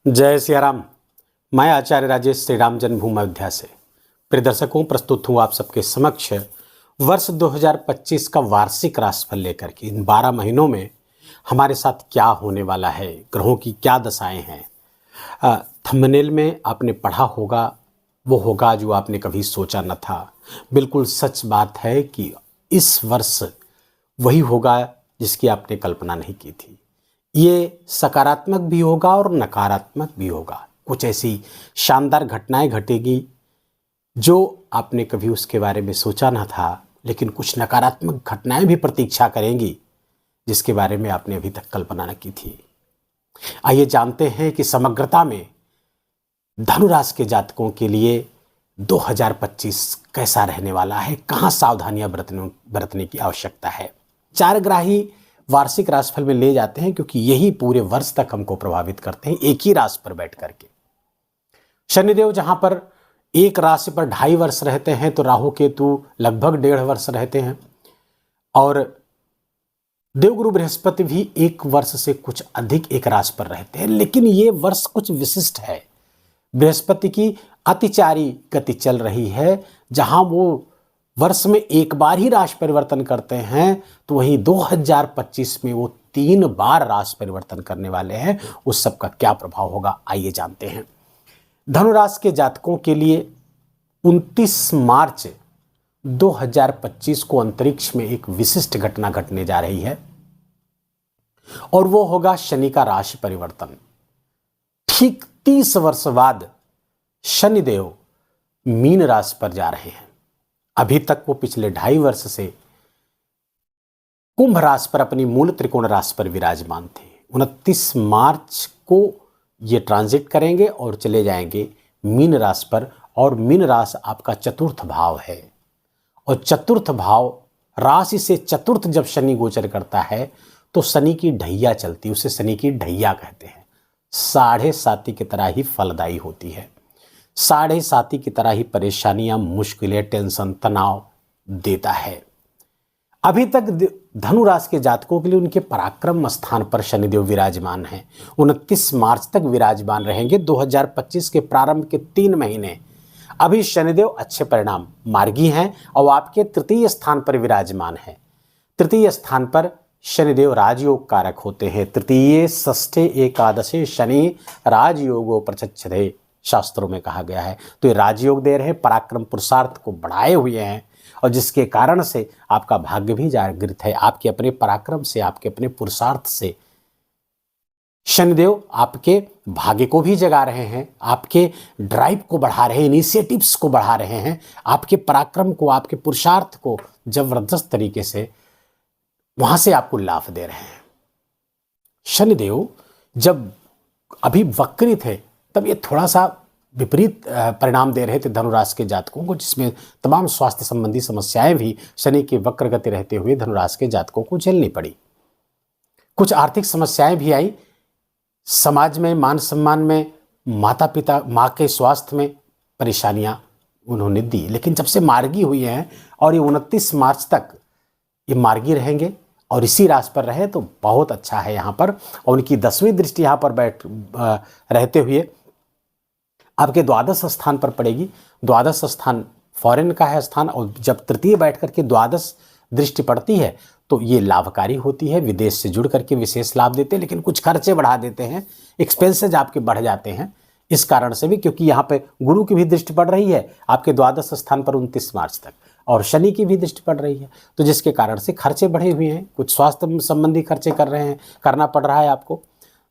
जय सिया राम। मैं आचार्य राजेश श्री राम जन्मभूमि अयोध्या से प्रिय दर्शकों प्रस्तुत हूँ आप सबके समक्ष वर्ष 2025 का वार्षिक राशिफल लेकर के। इन 12 महीनों में हमारे साथ क्या होने वाला है, ग्रहों की क्या दशाएं हैं। थंबनेल में आपने पढ़ा होगा, वो होगा जो आपने कभी सोचा न था। बिल्कुल सच बात है कि इस वर्ष वही होगा जिसकी आपने कल्पना नहीं की थी। ये सकारात्मक भी होगा और नकारात्मक भी होगा। कुछ ऐसी शानदार घटनाएं घटेगी जो आपने कभी उसके बारे में सोचा ना था, लेकिन कुछ नकारात्मक घटनाएं भी प्रतीक्षा करेंगी जिसके बारे में आपने अभी तक कल्पना न की थी। आइए जानते हैं कि समग्रता में धनु राशि के जातकों के लिए 2025 कैसा रहने वाला है, कहाँ सावधानियां बरतने की आवश्यकता है। 4 ग्राही वार्षिक राशिफल में ले जाते हैं क्योंकि यही पूरे वर्ष तक हमको प्रभावित करते हैं एक ही राशि पर बैठ करके। शनिदेव जहां पर एक राशि पर 2.5 वर्ष रहते हैं तो राहु केतु लगभग 1.5 वर्ष रहते हैं, और देवगुरु बृहस्पति भी 1 वर्ष से कुछ अधिक एक राशि पर रहते हैं। लेकिन ये वर्ष कुछ विशिष्ट है। बृहस्पति की अतिचारी गति चल रही है, जहां वो वर्ष में एक बार ही राशि परिवर्तन करते हैं, तो वहीं 2025 में वो 3 बार राशि परिवर्तन करने वाले हैं। उस सब का क्या प्रभाव होगा, आइए जानते हैं। धनु राशि के जातकों के लिए 29 मार्च 2025 को अंतरिक्ष में एक विशिष्ट घटना घटने जा रही है, और वो होगा शनि का राशि परिवर्तन। ठीक 30 वर्ष बाद शनिदेव मीन राशि पर जा रहे हैं। अभी तक वो पिछले 2.5 वर्ष से कुंभ राशि पर, अपनी मूल त्रिकोण राशि पर विराजमान थे। 29 मार्च को ये ट्रांजिट करेंगे और चले जाएंगे मीन राशि पर, और मीन राशि आपका चतुर्थ भाव है, और चतुर्थ भाव राशि से चतुर्थ जब शनि गोचर करता है तो शनि की ढैया चलती है, उसे शनि की ढैया कहते हैं। 7.5 की तरह ही फलदायी होती है, 7.5 की तरह ही परेशानियां, मुश्किलें, टेंशन, तनाव देता है। अभी तक धनु राशि के जातकों के लिए उनके पराक्रम स्थान पर शनिदेव विराजमान हैं। 29 मार्च तक विराजमान रहेंगे। 2025 के प्रारंभ के 3 महीने अभी शनिदेव अच्छे परिणाम मार्गी हैं, और आपके तृतीय स्थान पर विराजमान है। तृतीय स्थान पर शनिदेव राजयोग कारक होते हैं। तृतीय षष्ठे एकादशे शनि राजयोगो प्रचच्छते, शास्त्रों में कहा गया है। तो ये राजयोग दे रहे हैं, पराक्रम पुरुषार्थ को बढ़ाए हुए हैं, और जिसके कारण से आपका भाग्य भी जागृत है। आपके अपने पराक्रम से, आपके अपने पुरुषार्थ से शनिदेव आपके भाग्य को भी जगा रहे हैं, आपके ड्राइव को बढ़ा रहे हैं, इनिशिएटिव्स को बढ़ा रहे हैं, आपके पराक्रम को, आपके पुरुषार्थ को जबरदस्त तरीके से वहां से आपको लाभ दे रहे हैं। शनिदेव जब अभी वक्री थे तब ये थोड़ा सा विपरीत परिणाम दे रहे थे धनुराशि के जातकों को, जिसमें तमाम स्वास्थ्य संबंधी समस्याएं भी शनि की वक्र गति रहते हुए धनुराशि के जातकों को झेलनी पड़ी। कुछ आर्थिक समस्याएं भी आई, समाज में, मान सम्मान में, माता पिता, माँ के स्वास्थ्य में परेशानियां उन्होंने दी। लेकिन जब से मार्गी हुई हैं और ये 29 मार्च तक ये मार्गी रहेंगे और इसी राशि पर रहे तो बहुत अच्छा है यहाँ पर। और उनकी 10वीं दृष्टि यहाँ पर रहते हुए आपके द्वादश स्थान पर पड़ेगी। द्वादश स्थान फॉरेन का है स्थान, और जब तृतीय बैठ करके द्वादश दृष्टि पड़ती है तो ये लाभकारी होती है। विदेश से जुड़ करके विशेष लाभ देते हैं, लेकिन कुछ खर्चे बढ़ा देते हैं, एक्सपेंसेज आपके बढ़ जाते हैं इस कारण से भी, क्योंकि यहाँ पे गुरु की भी दृष्टि पड़ रही है आपके द्वादश स्थान पर 29 मार्च तक, और शनि की भी दृष्टि पड़ रही है। तो जिसके कारण से खर्चे बढ़े हुए हैं, कुछ स्वास्थ्य संबंधी खर्चे करना पड़ रहा है आपको,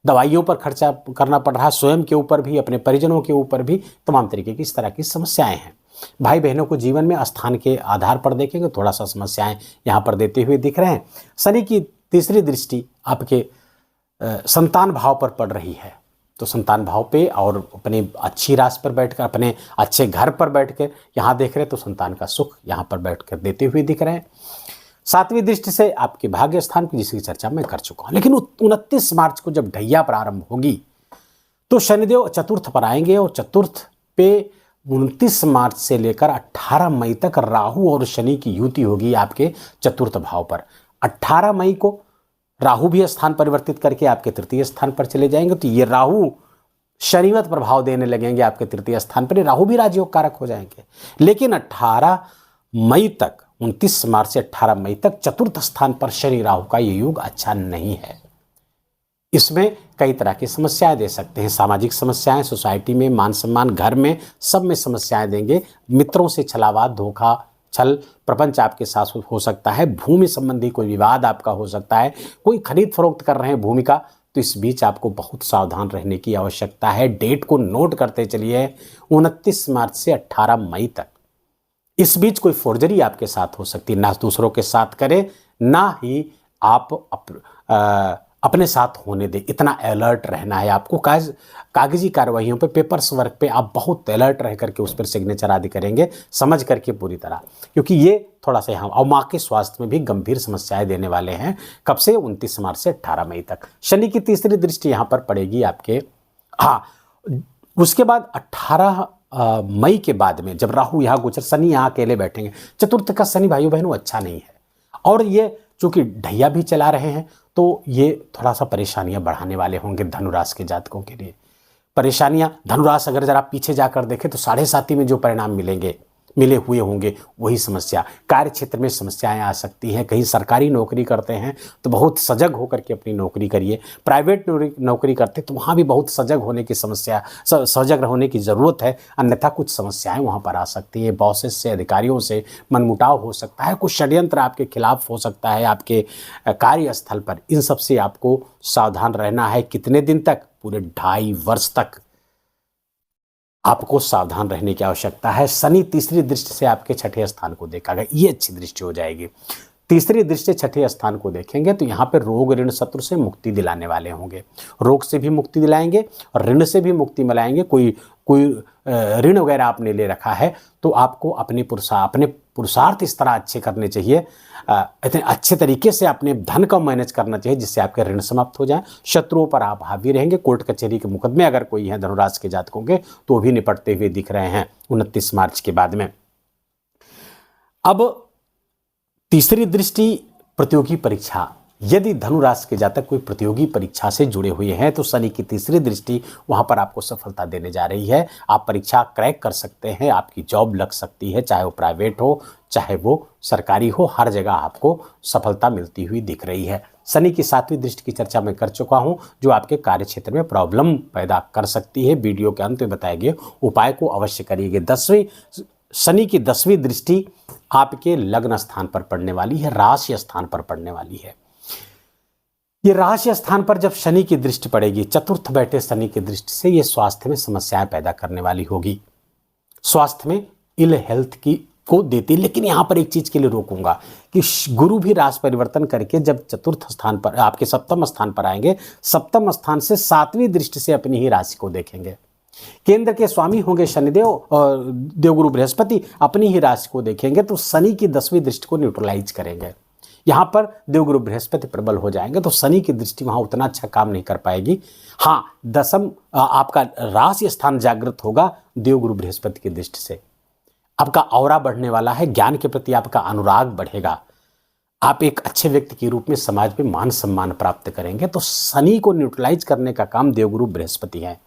दवाइयों पर खर्चा करना पड़ रहा है, स्वयं के ऊपर भी, अपने परिजनों के ऊपर भी, तमाम तरीके की इस तरह की समस्याएं हैं। भाई बहनों को जीवन में स्थान के आधार पर देखेंगे थोड़ा सा समस्याएं यहाँ पर देते हुए दिख रहे हैं। शनि की तीसरी दृष्टि आपके संतान भाव पर पड़ रही है, तो संतान भाव पे और अपने अच्छी राशि पर बैठकर, अपने अच्छे घर पर बैठकर यहाँ देख रहे हैं, तो संतान का सुख यहाँ पर बैठकर देते हुए दिख रहे हैं। 7वीं दृष्टि से आपके भाग्य स्थान की, जिसकी चर्चा मैं कर चुका हूं। लेकिन 29 मार्च को जब ढैया प्रारंभ होगी तो शनिदेव चतुर्थ पर आएंगे, और चतुर्थ पे 29 मार्च से लेकर 18 मई तक राहु और शनि की युति होगी आपके चतुर्थ भाव पर। 18 मई को राहु भी स्थान परिवर्तित करके आपके तृतीय स्थान पर चले जाएंगे, तो ये राहु शनिवत प्रभाव देने लगेंगे आपके तृतीय स्थान पर। राहु भी राजयोग कारक हो जाएंगे। लेकिन 18 मई तक, 29 मार्च से 18 मई तक चतुर्थ स्थान पर शनि राहु का ये योग अच्छा नहीं है। इसमें कई तरह की समस्याएं दे सकते हैं। सामाजिक समस्याएं, सोसाइटी में मान सम्मान, घर में, सब में समस्याएं देंगे। मित्रों से छलावा, धोखा, छल प्रपंच आपके साथ हो सकता है। भूमि संबंधी कोई विवाद आपका हो सकता है। कोई खरीद फरोख्त कर रहे हैं भूमि का, तो इस बीच आपको बहुत सावधान रहने की आवश्यकता है। डेट को नोट करते चलिए, 29 मार्च से 18 मई तक। इस बीच कोई फोर्जरी आपके साथ हो सकती है। ना दूसरों के साथ करें, ना ही आप अपने साथ होने दें। इतना अलर्ट रहना है आपको। कागजी कार्रवाइयों पे, पेपर्स वर्क पे आप बहुत अलर्ट रह करके उस पर सिग्नेचर आदि करेंगे, समझ करके पूरी तरह, क्योंकि ये थोड़ा सा हम और माँ के स्वास्थ्य में भी गंभीर समस्याएं देने वाले हैं। कब से? 29 मार्च से 18 मई तक। शनि की तीसरी दृष्टि यहाँ पर पड़ेगी आपके। हाँ, उसके बाद 18 मई के बाद में जब राहु यहाँ गोचर, शनि यहाँ अकेले बैठेंगे। चतुर्थ का शनि भाइयों बहनों अच्छा नहीं है, और ये चूंकि ढैया भी चला रहे हैं, तो ये थोड़ा सा परेशानियां बढ़ाने वाले होंगे धनुराशि के जातकों के लिए। परेशानियां, धनुराशि अगर जरा पीछे जाकर देखें तो 7.5 में जो परिणाम मिले हुए होंगे वही समस्या। कार्य क्षेत्र में समस्याएं आ सकती हैं। कहीं सरकारी नौकरी करते हैं तो बहुत सजग होकर के अपनी नौकरी करिए। प्राइवेट नौकरी करते तो वहाँ भी बहुत सजग होने की सजग होने की ज़रूरत है, अन्यथा कुछ समस्याएं वहाँ पर आ सकती है। बॉसेस से, अधिकारियों से मनमुटाव हो सकता है। कुछ षड्यंत्र आपके खिलाफ हो सकता है आपके कार्यस्थल पर। इन सब से आपको सावधान रहना है। कितने दिन तक? पूरे 2.5 वर्ष तक आपको सावधान रहने की आवश्यकता है। शनि तीसरी दृष्टि से आपके छठे स्थान को देखेगा, ये अच्छी दृष्टि हो जाएगी। तीसरी दृष्टि छठे स्थान को देखेंगे तो यहाँ पे रोग, ऋण, शत्रु से मुक्ति दिलाने वाले होंगे। रोग से भी मुक्ति दिलाएंगे और ऋण से भी मुक्ति मिलाएंगे। कोई ऋण वगैरह आपने ले रखा है तो आपको अपने पुरुषार्थ इस तरह अच्छे करने चाहिए, इतने अच्छे तरीके से अपने धन का मैनेज करना चाहिए जिससे आपके ऋण समाप्त हो जाए। शत्रुओं पर आप हावी रहेंगे। कोर्ट कचहरी के मुकदमे अगर कोई है धनुराशि के जातकों के, तो भी निपटते हुए दिख रहे हैं 29 मार्च के बाद में। अब तीसरी दृष्टि प्रतियोगी परीक्षा। यदि धनुराशि के जातक कोई प्रतियोगी परीक्षा से जुड़े हुए हैं तो शनि की तीसरी दृष्टि वहां पर आपको सफलता देने जा रही है। आप परीक्षा क्रैक कर सकते हैं, आपकी जॉब लग सकती है, चाहे वो प्राइवेट हो चाहे वो सरकारी हो, हर जगह आपको सफलता मिलती हुई दिख रही है। शनि की 7वीं दृष्टि की चर्चा मैं कर चुका हूं, जो आपके कार्य क्षेत्र में प्रॉब्लम पैदा कर सकती है। वीडियो के अंत में बताए गए उपाय को अवश्य करिएगा। शनि की 10वीं दृष्टि आपके लग्न स्थान पर पड़ने वाली है, राशि स्थान पर पड़ने वाली है। ये राशि स्थान पर जब शनि की दृष्टि पड़ेगी, चतुर्थ बैठे शनि की दृष्टि से, ये स्वास्थ्य में समस्याएं पैदा करने वाली होगी। स्वास्थ्य में इल हेल्थ को देती। लेकिन यहां पर एक चीज के लिए रोकूंगा कि गुरु भी राशि परिवर्तन करके जब चतुर्थ स्थान पर, आपके सप्तम स्थान पर आएंगे, सप्तम स्थान से 7वीं दृष्टि से अपनी ही राशि को देखेंगे। केंद्र के स्वामी होंगे शनिदेव और देवगुरु बृहस्पति, अपनी ही राशि को देखेंगे तो शनि की 10वीं दृष्टि को न्यूट्रलाइज करेंगे। यहां पर देवगुरु बृहस्पति प्रबल हो जाएंगे तो शनि की दृष्टि वहां उतना अच्छा काम नहीं कर पाएगी। हाँ, दसम आपका राशि स्थान जागृत होगा देवगुरु बृहस्पति की दृष्टि से। आपका औरा बढ़ने वाला है, ज्ञान के प्रति आपका अनुराग बढ़ेगा, आप एक अच्छे व्यक्ति के रूप में समाज में मान सम्मान प्राप्त करेंगे। तो शनि को न्यूट्रलाइज करने का काम देवगुरु बृहस्पति है।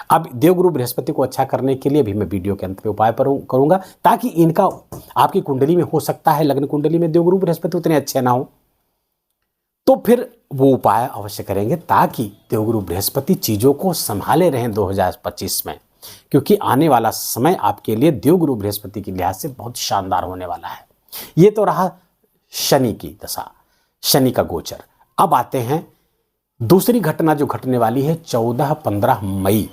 अब देवगुरु बृहस्पति को अच्छा करने के लिए भी मैं वीडियो के अंत में उपाय करूंगा, ताकि इनका आपकी कुंडली में हो सकता है, लग्न कुंडली में देवगुरु बृहस्पति उतने अच्छे ना हो, तो फिर वो उपाय अवश्य करेंगे ताकि देवगुरु बृहस्पति चीजों को संभाले रहें 2025 में। क्योंकि आने वाला समय आपके लिए देवगुरु बृहस्पति के लिहाज से बहुत शानदार होने वाला है। ये तो रहा शनि की दशा, शनि का गोचर। अब आते हैं दूसरी घटना जो घटने वाली है 14-15 मई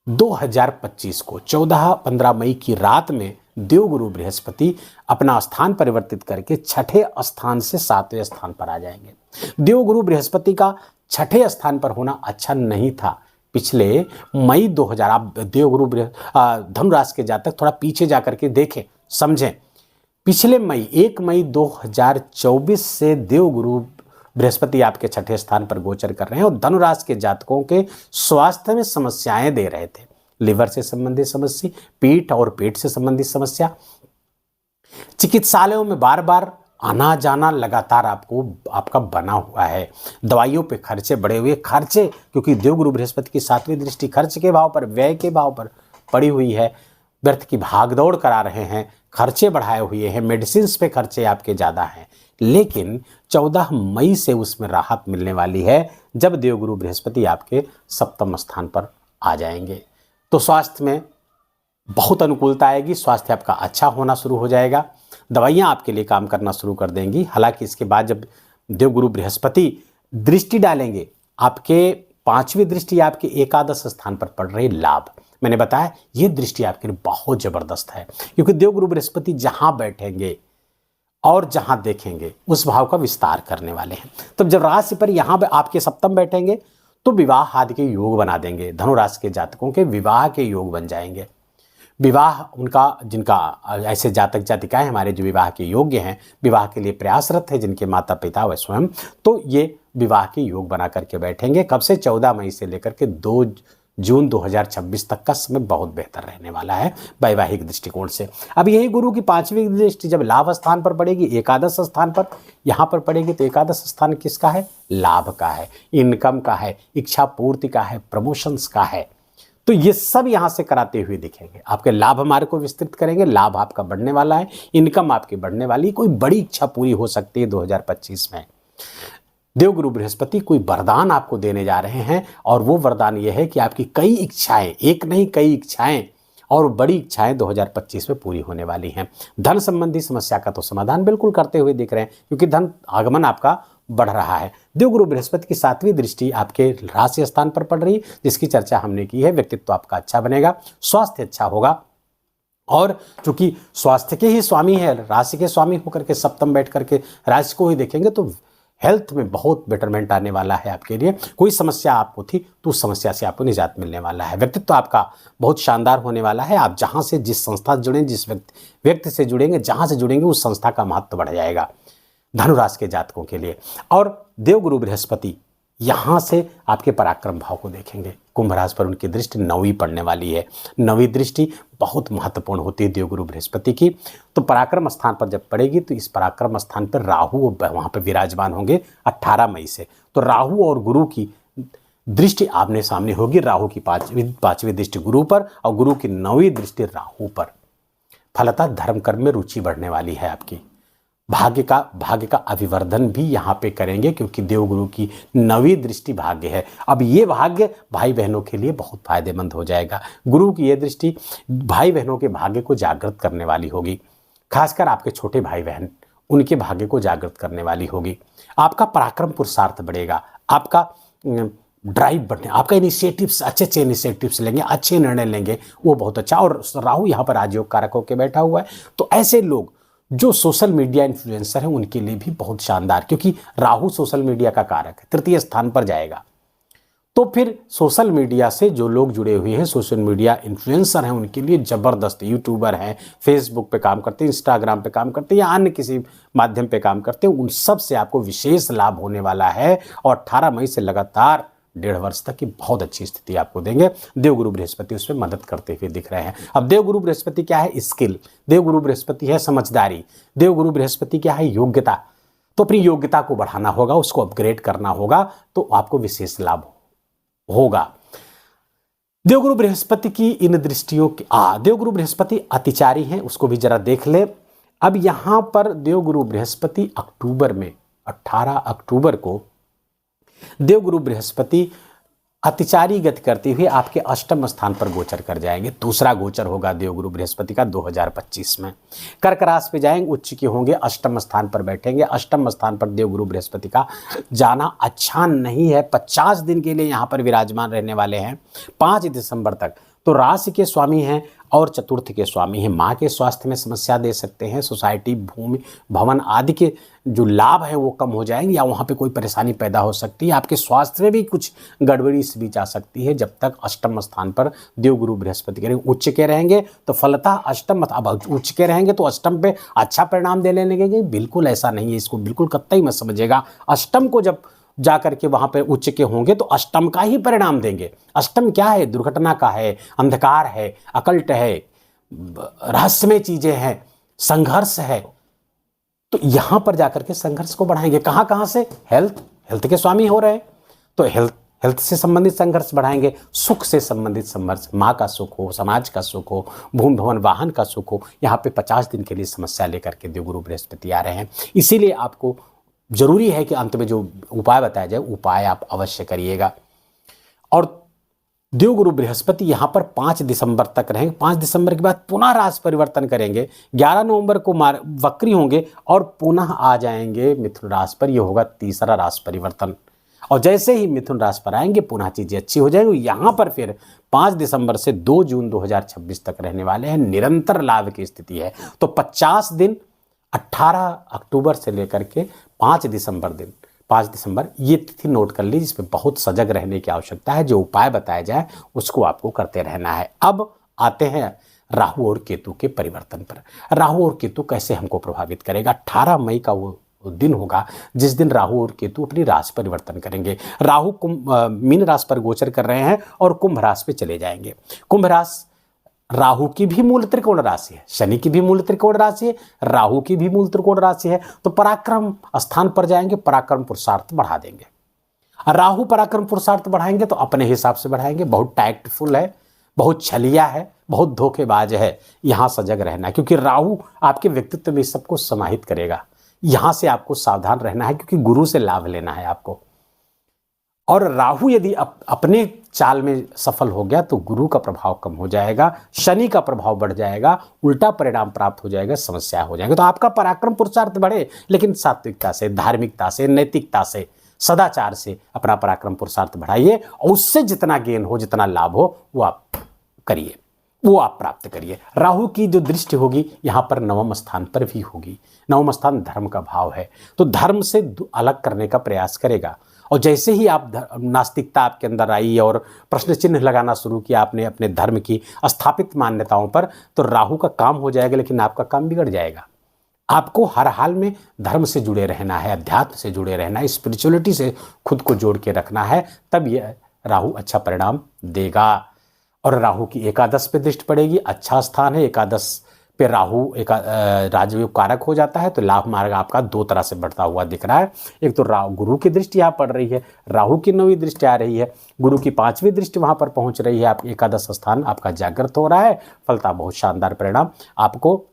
2025 को। 14-15 मई की रात में देवगुरु बृहस्पति अपना स्थान परिवर्तित करके छठे स्थान से 7वें स्थान पर आ जाएंगे। देवगुरु बृहस्पति का छठे स्थान पर होना अच्छा नहीं था। पिछले मई 2000, आप देवगुरु धनु राशि के जातक थोड़ा पीछे जाकर के देखें, समझें। पिछले मई 1 मई 2024 से देवगुरु बृहस्पति आपके छठे स्थान पर गोचर कर रहे हैं और धनु राशि के जातकों के स्वास्थ्य में समस्याएं दे रहे थे। लिवर से संबंधित समस्या, पीठ और पेट से संबंधित समस्या, चिकित्सालयों में बार बार आना जाना लगातार आपको आपका बना हुआ है। दवाइयों पे खर्चे बढ़े हुए खर्चे, क्योंकि देवगुरु बृहस्पति की 7वीं दृष्टि खर्च के भाव पर, व्यय के भाव पर पड़ी हुई है। व्यर्थ की भागदौड़ करा रहे हैं, खर्चे बढ़ाए हुए हैं, मेडिसिन पे खर्चे आपके ज़्यादा हैं। लेकिन 14 मई से उसमें राहत मिलने वाली है, जब देवगुरु बृहस्पति आपके सप्तम स्थान पर आ जाएंगे। तो स्वास्थ्य में बहुत अनुकूलता आएगी, स्वास्थ्य आपका अच्छा होना शुरू हो जाएगा, दवाइयाँ आपके लिए काम करना शुरू कर देंगी। हालांकि इसके बाद जब देवगुरु बृहस्पति दृष्टि डालेंगे, आपके 5वीं दृष्टि आपके एकादश स्थान पर पड़ रही लाभ, मैंने बताया ये दृष्टि आपके लिए बहुत जबरदस्त है, क्योंकि देवगुरु बृहस्पति जहां बैठेंगे और जहां देखेंगे उस भाव का विस्तार करने वाले हैं। तब जब राशि पर यहां आपके सप्तम बैठेंगे तो विवाह आदि के योग बना देंगे। धनु राशि के जातकों के विवाह के योग बन जाएंगे। विवाह उनका, जिनका ऐसे जातक जातिकाएं हमारे जो विवाह के योग्य हैं, विवाह के लिए प्रयासरत है, जिनके माता पिता व स्वयं, तो ये विवाह के योग बना करके बैठेंगे। कब से? 14 मई से लेकर के 2 जून 2026 तक का समय बहुत बेहतर रहने वाला है वैवाहिक दृष्टिकोण से। अब यही गुरु की 5वीं दृष्टि जब लाभ स्थान पर पड़ेगी, एकादश स्थान पर यहाँ पर पड़ेगी, तो एकादश स्थान किसका है? लाभ का है, इनकम का है, इच्छा पूर्ति का है, प्रमोशंस का है। तो ये सब यहां से कराते हुए दिखेंगे। आपके लाभ मार्ग को विस्तृत करेंगे, लाभ आपका बढ़ने वाला है, इनकम आपकी बढ़ने वाली, कोई बड़ी इच्छा पूरी हो सकती है 2025 में। देवगुरु बृहस्पति कोई वरदान आपको देने जा रहे हैं, और वो वरदान ये है कि आपकी कई इच्छाएं, एक नहीं कई इच्छाएं और बड़ी इच्छाएं 2025 में पूरी होने वाली हैं। धन संबंधी समस्या का तो समाधान बिल्कुल करते हुए दिख रहे हैं, क्योंकि धन आगमन आपका बढ़ रहा है। देवगुरु बृहस्पति की 7वीं दृष्टि आपके राशि स्थान पर पड़ रही है, जिसकी चर्चा हमने की है। व्यक्तित्व आपका अच्छा बनेगा, स्वास्थ्य अच्छा होगा, और चूंकि स्वास्थ्य के ही स्वामी है, राशि के स्वामी होकर के सप्तम बैठ करके राशि को ही देखेंगे, तो हेल्थ में बहुत बेटरमेंट आने वाला है आपके लिए। कोई समस्या आपको थी तो उस समस्या से आपको निजात मिलने वाला है। व्यक्तित्व आपका बहुत शानदार होने वाला है। आप जहां से जिस संस्था से जुड़ेंगे, जिस व्यक्ति से जुड़ेंगे, जहां से जुड़ेंगे, उस संस्था का महत्व बढ़ जाएगा धनुराशि के जातकों के लिए। और देवगुरु बृहस्पति यहां से आपके पराक्रम भाव को देखेंगे। कुंभ राशि पर उनकी दृष्टि 9वीं पड़ने वाली है। 9वीं दृष्टि बहुत महत्वपूर्ण होती है देवगुरु बृहस्पति की। तो पराक्रम स्थान पर जब पड़ेगी, तो इस पराक्रम स्थान पर राहु वहां पर विराजमान होंगे 18 मई से। तो राहु और गुरु की दृष्टि आमने सामने होगी। राहु की 5वीं दृष्टि गुरु पर और गुरु की 9वीं दृष्टि राहु पर। फलतः धर्म कर्म में रुचि बढ़ने वाली है आपकी। भाग्य का अभिवर्धन भी यहाँ पे करेंगे, क्योंकि देवगुरु की 9वीं दृष्टि भाग्य है। अब ये भाग्य भाई बहनों के लिए बहुत फायदेमंद हो जाएगा। गुरु की ये दृष्टि भाई बहनों के भाग्य को जागृत करने वाली होगी, खासकर आपके छोटे भाई बहन, उनके भाग्य को जागृत करने वाली होगी। आपका पराक्रम पुरुषार्थ बढ़ेगा, आपका ड्राइव बढ़ने, आपका इनिशिएटिव्स, अच्छे इनिशिएटिव्स लेंगे, अच्छे निर्णय लेंगे, वो बहुत अच्छा। और राहु यहाँ पर राजयोग कारक होकर बैठा हुआ है, तो ऐसे लोग जो सोशल मीडिया इन्फ्लुएंसर हैं उनके लिए भी बहुत शानदार, क्योंकि राहु सोशल मीडिया का कारक है, 3य स्थान पर जाएगा। तो फिर सोशल मीडिया से जो लोग जुड़े हुए हैं, सोशल मीडिया इन्फ्लुएंसर हैं, उनके लिए ज़बरदस्त, यूट्यूबर हैं, फेसबुक पे काम करते हैं, इंस्टाग्राम पे काम करते हैं, या अन्य किसी माध्यम पे काम करते हैं, उन सब से आपको विशेष लाभ होने वाला है। और 18 मई से लगातार 1.5 वर्ष तक की बहुत अच्छी स्थिति आपको देंगे। देवगुरु बृहस्पति उसमें मदद करते हुए दिख रहे हैं। अब देवगुरु बृहस्पति क्या है? स्किल। देवगुरु बृहस्पति है समझदारी। देवगुरु बृहस्पति क्या है? योग्यता। तो अपनी योग्यता को बढ़ाना होगा, उसको अपग्रेड करना होगा, तो आपको विशेष लाभ होगा। देवगुरु बृहस्पति की इन दृष्टियों की देवगुरु बृहस्पति अतिचारी हैं, उसको भी जरा देख ले। अब यहां पर देवगुरु बृहस्पति अक्टूबर में 18 अक्टूबर को देवगुरु बृहस्पति अतिचारी गति करते हुए आपके अष्टम स्थान पर गोचर कर जाएंगे। दूसरा गोचर होगा देवगुरु बृहस्पति का 2025 में। कर्क राशि पे जाएंगे, उच्च के होंगे, अष्टम स्थान पर बैठेंगे। अष्टम स्थान पर देवगुरु बृहस्पति का जाना अच्छा नहीं है। 50 दिन के लिए यहाँ पर विराजमान रहने वाले हैं, 5 दिसंबर तक। तो राशि के स्वामी हैं और चतुर्थ के स्वामी हैं। माँ के स्वास्थ्य में समस्या दे सकते हैं। सोसाइटी, भूमि, भवन आदि के जो लाभ है वो कम हो जाएंगे, या वहाँ पे कोई परेशानी पैदा हो सकती है। आपके स्वास्थ्य में भी कुछ गड़बड़ी से भी जा सकती है, जब तक अष्टम स्थान पर देवगुरु बृहस्पति के उच्च के रहेंगे। तो फलतः अष्टम, अब उच्च के रहेंगे तो अष्टम पे अच्छा परिणाम देने लगेंगे? बिल्कुल ऐसा नहीं है, इसको बिल्कुल कतई मत समझिएगा। अष्टम को जब जा करके वहां पर उच्च के होंगे तो अष्टम का ही परिणाम देंगे। अष्टम क्या है? दुर्घटना का है, अंधकार है, अकल्ट है, रहस्यमय चीजें हैं, संघर्ष है, तो यहां पर जाकर के संघर्ष को बढ़ाएंगे। कहां कहां से? हेल्थ के स्वामी हो रहे हैं तो हेल्थ से संबंधित संघर्ष बढ़ाएंगे। सुख से संबंधित संघर्ष, माँ का सुख हो, समाज का सुख हो, भूमि भवन वाहन का सुख हो, यहाँ पे 50 दिन के लिए समस्या लेकर के देवगुरु बृहस्पति आ रहे हैं। इसीलिए आपको जरूरी है कि अंत में जो उपाय बताया जाए, उपाय आप अवश्य करिएगा। और देवगुरु बृहस्पति यहाँ पर 5 दिसंबर तक रहेंगे। 5 दिसंबर के बाद पुनः राशि परिवर्तन करेंगे। 11 नवंबर को वक्री होंगे और पुनः आ जाएंगे मिथुन राशि पर। यह होगा तीसरा राशि परिवर्तन। और जैसे ही मिथुन राशि पर आएंगे पुनः चीजें अच्छी हो जाएंगी। यहाँ पर फिर 5 दिसंबर से 2 जून 2026 तक रहने वाले हैं, निरंतर लाभ की स्थिति है। तो 50 दिन 18 अक्टूबर से लेकर के 5 दिसंबर ये तिथि नोट कर ली, जिसमें बहुत सजग रहने की आवश्यकता है। जो उपाय बताया जाए उसको आपको करते रहना है। अब आते हैं राहु और केतु के परिवर्तन पर। राहु और केतु कैसे हमको प्रभावित करेगा? 18 मई का वो दिन होगा जिस दिन राहु और केतु अपनी राशि परिवर्तन करेंगे। राहु मीन राशि पर गोचर कर रहे हैं और कुंभ राशि पे चले जाएंगे। कुंभ राशि राहु की भी मूल त्रिकोण राशि है, शनि की भी मूल त्रिकोण राशि है, राहु की भी मूल त्रिकोण राशि है। तो पराक्रम स्थान पर जाएंगे, पराक्रम पुरुषार्थ बढ़ा देंगे। राहु पराक्रम पुरुषार्थ बढ़ाएंगे तो अपने हिसाब से बढ़ाएंगे। बहुत टैक्टफुल है, बहुत छलिया है, बहुत धोखेबाज है। यहां सजग रहना, क्योंकि राहु आपके व्यक्तित्व में सबको समाहित करेगा। यहां से आपको सावधान रहना है, क्योंकि गुरु से लाभ लेना है आपको। और राहु यदि अपने चाल में सफल हो गया तो गुरु का प्रभाव कम हो जाएगा, शनि का प्रभाव बढ़ जाएगा, उल्टा परिणाम प्राप्त हो जाएगा, समस्या हो जाएगी। तो आपका पराक्रम पुरुषार्थ बढ़े, लेकिन सात्विकता से, धार्मिकता से, नैतिकता से, सदाचार से अपना पराक्रम पुरुषार्थ बढ़ाइए। और उससे जितना गेन हो, जितना लाभ हो, वो आप करिए, वो आप प्राप्त करिए। राहु की जो दृष्टि होगी यहाँ पर 9वें स्थान पर भी होगी। 9वां स्थान धर्म का भाव है, तो धर्म से अलग करने का प्रयास करेगा। और जैसे ही आप नास्तिकता आपके अंदर आई और प्रश्न चिन्ह लगाना शुरू किया आपने अपने धर्म की स्थापित मान्यताओं पर, तो राहु का काम हो जाएगा, लेकिन आपका काम बिगड़ जाएगा। आपको हर हाल में धर्म से जुड़े रहना है, अध्यात्म से जुड़े रहना है, स्पिरिचुअलिटी से खुद को जोड़ के रखना है, तब यह राहु अच्छा परिणाम देगा। और राहु की एकादश पे दृष्टि पड़ेगी, अच्छा स्थान है। एकादश पे राहु राजयोग कारक हो जाता है, तो लाभ मार्ग आपका 2 तरह से बढ़ता हुआ दिख रहा है। एक तो गुरु की दृष्टि यहाँ पड़ रही है, राहु की 9वीं दृष्टि आ रही है, गुरु की 5वीं दृष्टि वहां पर पहुंच रही है। आप एकादश स्थान आपका जागृत हो रहा है, फलता बहुत शानदार परिणाम आपको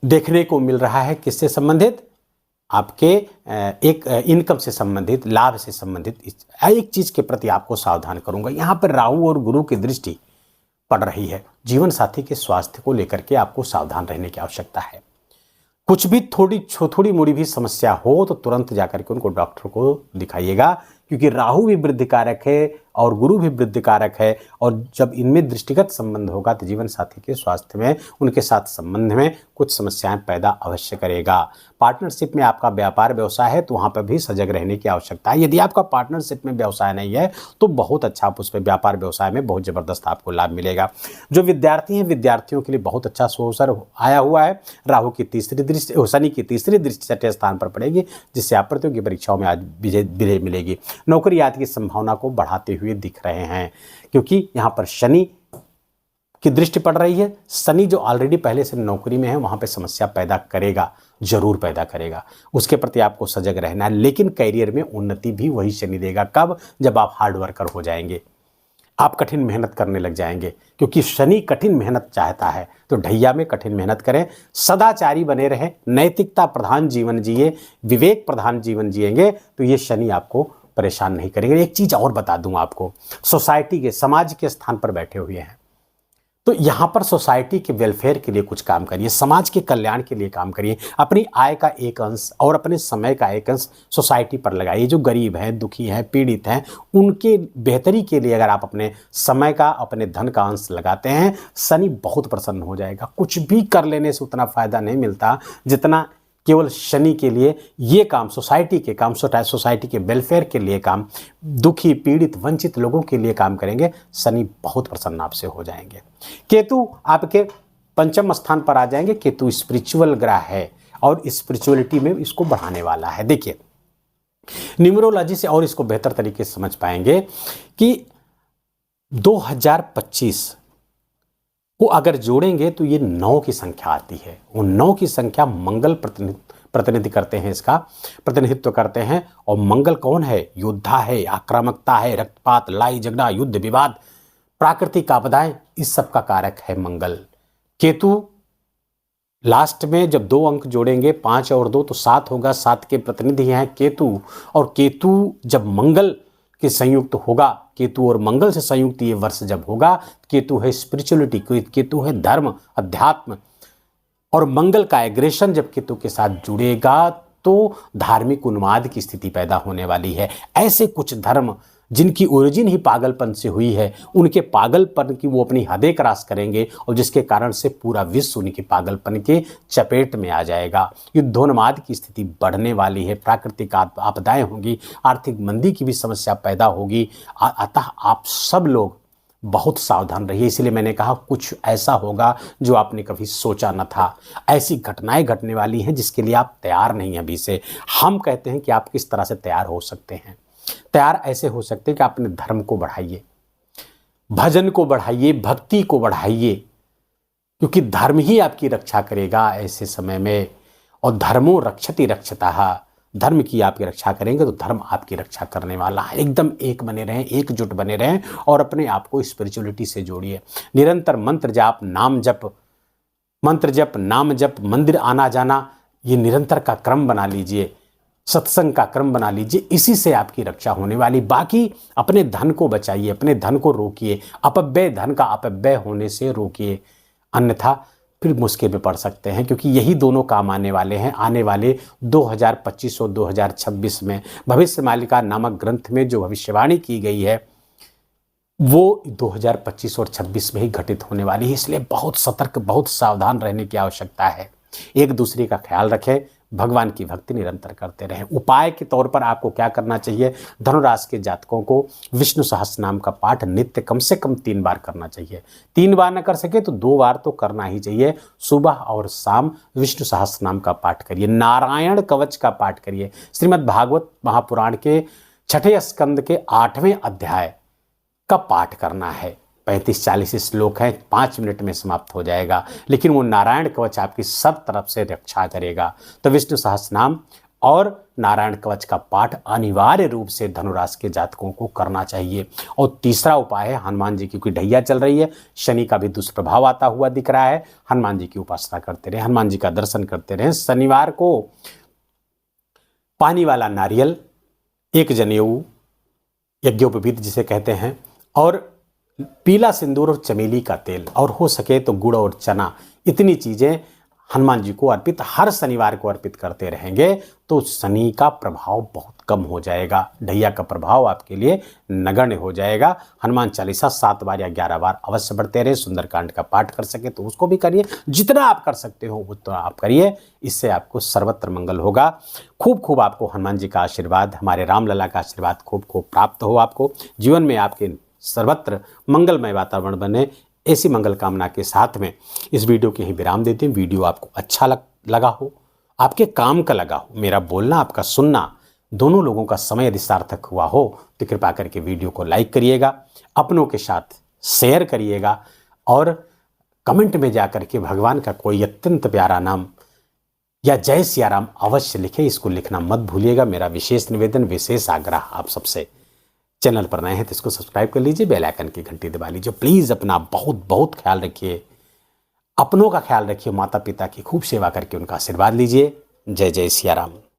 देखने को मिल रहा है। किससे संबंधित? आपके एक इनकम से संबंधित, लाभ से संबंधित। एक चीज के प्रति आपको सावधान करूंगा, यहाँ पर राहु और गुरु की दृष्टि पड़ रही है। जीवन साथी के स्वास्थ्य को लेकर के आपको सावधान रहने की आवश्यकता है। कुछ भी थोड़ी मोड़ी भी समस्या हो तो तुरंत जाकर के उनको डॉक्टर को दिखाइएगा, क्योंकि राहु भी वृद्धि कारक है और गुरु भी वृद्धि कारक है। और जब इनमें दृष्टिगत संबंध होगा तो जीवन साथी के स्वास्थ्य में, उनके साथ संबंध में कुछ समस्याएं पैदा अवश्य करेगा। पार्टनरशिप में आपका व्यापार व्यवसाय है तो वहां पर भी सजग रहने की आवश्यकता है। यदि आपका पार्टनरशिप में व्यवसाय नहीं है तो बहुत अच्छा, आप उस पर व्यापार व्यवसाय में बहुत जबरदस्त आपको लाभ मिलेगा। जो विद्यार्थी हैं, विद्यार्थियों के लिए बहुत अच्छा अवसर आया हुआ है। राहु की तीसरी दृष्टि, शनि की तीसरी दृष्टि 6ठे स्थान पर पड़ेगी, जिससे आप प्रतियोगी परीक्षाओं में आज विजय मिलेगी। नौकरी आदि की संभावना को बढ़ाते हुए दिख रहे हैं, क्योंकि यहाँ पर शनि की दृष्टि पड़ रही है। शनि जो ऑलरेडी पहले से नौकरी में है वहां पे समस्या पैदा करेगा, जरूर पैदा करेगा, उसके प्रति आपको सजग रहना है। लेकिन करियर में उन्नति भी वही शनि देगा। कब? जब आप हार्ड वर्कर हो जाएंगे, आप कठिन मेहनत करने लग जाएंगे, क्योंकि शनि कठिन मेहनत चाहता है। तो ढैया में कठिन मेहनत करें, सदाचारी बने रहें, नैतिकता प्रधान जीवन जिए, विवेक प्रधान जीवन जिएंगे तो ये शनि आपको परेशान नहीं करेंगे। एक चीज और बता दूं आपको, सोसाइटी के, समाज के स्थान पर बैठे हुए हैं तो यहाँ पर सोसाइटी के वेलफेयर के लिए कुछ काम करिए, समाज के कल्याण के लिए काम करिए। अपनी आय का एक अंश और अपने समय का एक अंश सोसाइटी पर लगाइए। जो गरीब हैं, दुखी हैं, पीड़ित हैं, उनके बेहतरी के लिए अगर आप अपने समय का, अपने धन का अंश लगाते हैं, शनि बहुत प्रसन्न हो जाएगा। कुछ भी कर लेने से उतना फायदा नहीं मिलता जितना केवल शनि के लिए ये काम, सोसाइटी के काम, सोसाइटी के वेलफेयर के लिए काम, दुखी, पीड़ित, वंचित लोगों के लिए काम करेंगे, शनि बहुत प्रसन्न आपसे हो जाएंगे। केतु आपके 5वें स्थान पर आ जाएंगे। केतु स्पिरिचुअल ग्रह है और स्पिरिचुअलिटी में इसको बढ़ाने वाला है। देखिए, न्यूमरोलॉजी से और इसको बेहतर तरीके से समझ पाएंगे कि 2025 को अगर जोड़ेंगे तो ये 9 की संख्या आती है। वो 9 की संख्या मंगल प्रतिनिधि करते हैं, इसका प्रतिनिधित्व करते हैं। और मंगल कौन है? योद्धा है, आक्रामकता है, रक्तपात, लड़ाई झगड़ा, युद्ध विवाद, प्राकृतिक आपदाएं, इस सब का कारक है मंगल। केतु लास्ट में जब 2 अंक जोड़ेंगे 5 और 2 तो 7 होगा। 7 के प्रतिनिधि हैं केतु, और केतु जब मंगल के संयुक्त होगा, केतु और मंगल से संयुक्त ये वर्ष जब होगा, केतु है स्पिरिचुअलिटी, केतु है धर्म, अध्यात्म। और मंगल का एग्रेशन जब केतु के साथ जुड़ेगा तो धार्मिक उन्माद की स्थिति पैदा होने वाली है। ऐसे कुछ धर्म जिनकी ओरिजिन ही पागलपन से हुई है, उनके पागलपन की वो अपनी हदें क्रॉस करेंगे, और जिसके कारण से पूरा विश्व उनके पागलपन के चपेट में आ जाएगा। युद्धोन्माद की स्थिति बढ़ने वाली है, प्राकृतिक आपदाएं होंगी, आर्थिक मंदी की भी समस्या पैदा होगी। अतः आप सब लोग बहुत सावधान रहिए। इसलिए मैंने कहा कुछ ऐसा होगा जो आपने कभी सोचा न था। ऐसी घटनाएं घटने वाली हैं जिसके लिए आप तैयार नहीं हैं अभी से। हम कहते हैं कि आप किस तरह से तैयार हो सकते हैं। तैयार ऐसे हो सकते हैं कि अपने धर्म को बढ़ाइए, भजन को बढ़ाइए, भक्ति को बढ़ाइए, क्योंकि धर्म ही आपकी रक्षा करेगा ऐसे समय में। और धर्मो रक्षति रक्षतः, धर्म की आपकी रक्षा करेंगे तो धर्म आपकी रक्षा करने वाला है। एकदम एक बने रहें, एकजुट बने रहें, और अपने आप को स्पिरिचुअलिटी से जोड़िए। निरंतर मंत्र जाप, नाम जप, मंत्र जप, नाम जप, मंदिर आना जाना, ये निरंतर का क्रम बना लीजिए, सत्संग का क्रम बना लीजिए। इसी से आपकी रक्षा होने वाली। बाकी अपने धन को बचाइए, अपने धन को रोकिए, अपव्यय, धन का अपव्यय होने से रोकिए, अन्यथा फिर मुश्किल में पड़ सकते हैं। क्योंकि यही दोनों काम आने वाले हैं। आने वाले 2025 और 2026 में भविष्य मालिका नामक ग्रंथ में जो भविष्यवाणी की गई है वो 2025 और 26 में ही घटित होने वाली है। इसलिए बहुत सतर्क, बहुत सावधान रहने की आवश्यकता है। एक दूसरे का ख्याल रखें, भगवान की भक्ति निरंतर करते रहें। उपाय के तौर पर आपको क्या करना चाहिए? धनुराशि के जातकों को विष्णु सहस्त्र नाम का पाठ नित्य कम से कम 3 बार करना चाहिए। 3 बार न कर सके तो 2 बार तो करना ही चाहिए। सुबह और शाम विष्णु सहस्त्र नाम का पाठ करिए, नारायण कवच का पाठ करिए, श्रीमद् भागवत महापुराण के 6ठे स्कंद के 8वें अध्याय का पाठ करना है। 35-40 श्लोक हैं, 5 मिनट में समाप्त हो जाएगा, लेकिन वो नारायण कवच आपकी सब तरफ से रक्षा करेगा। तो विष्णु सहस्त्रनाम और नारायण कवच का पाठ अनिवार्य रूप से धनुराशि के जातकों को करना चाहिए। और तीसरा उपाय है हनुमान जी की, क्योंकि ढैया चल रही है, शनि का भी दुष्प्रभाव आता हुआ दिख रहा है। हनुमान जी की उपासना करते रहें, हनुमान जी का दर्शन करते रहें। शनिवार को पानी वाला नारियल, 1 जनेऊ, यज्ञोपवीत जिसे कहते हैं, और पीला सिंदूर और चमेली का तेल, और हो सके तो गुड़ और चना, इतनी चीज़ें हनुमान जी को अर्पित हर शनिवार को अर्पित करते रहेंगे तो शनि का प्रभाव बहुत कम हो जाएगा। ढैया का प्रभाव आपके लिए नगण्य हो जाएगा। हनुमान चालीसा 7 बार या 11 बार अवश्य पढ़ते रहे। सुंदरकांड का पाठ कर सके तो उसको भी करिए। जितना आप कर सकते हो उतना आप करिए, इससे आपको सर्वत्र मंगल होगा। खूब खूब आपको हनुमान जी का आशीर्वाद, हमारे रामलला का आशीर्वाद खूब खूब प्राप्त हो। आपको जीवन में आपके सर्वत्र मंगलमय वातावरण बने, ऐसी मंगल कामना के साथ में इस वीडियो के ही विराम देते हैं। वीडियो आपको अच्छा लगा हो, आपके काम का लगा हो, मेरा बोलना आपका सुनना दोनों लोगों का समय यदि सार्थक हुआ हो तो कृपा करके वीडियो को लाइक करिएगा, अपनों के साथ शेयर करिएगा, और कमेंट में जाकर के भगवान का कोई अत्यंत प्यारा नाम या जय सिया राम अवश्य लिखें। इसको लिखना मत भूलिएगा, मेरा विशेष निवेदन, विशेष आग्रह आप सबसे। चैनल पर नए हैं तो इसको सब्सक्राइब कर लीजिए, बेल आइकन की घंटी दबा लीजिए। प्लीज़ अपना बहुत बहुत ख्याल रखिए, अपनों का ख्याल रखिए, माता पिता की खूब सेवा करके उनका आशीर्वाद लीजिए। जय जय सिया राम।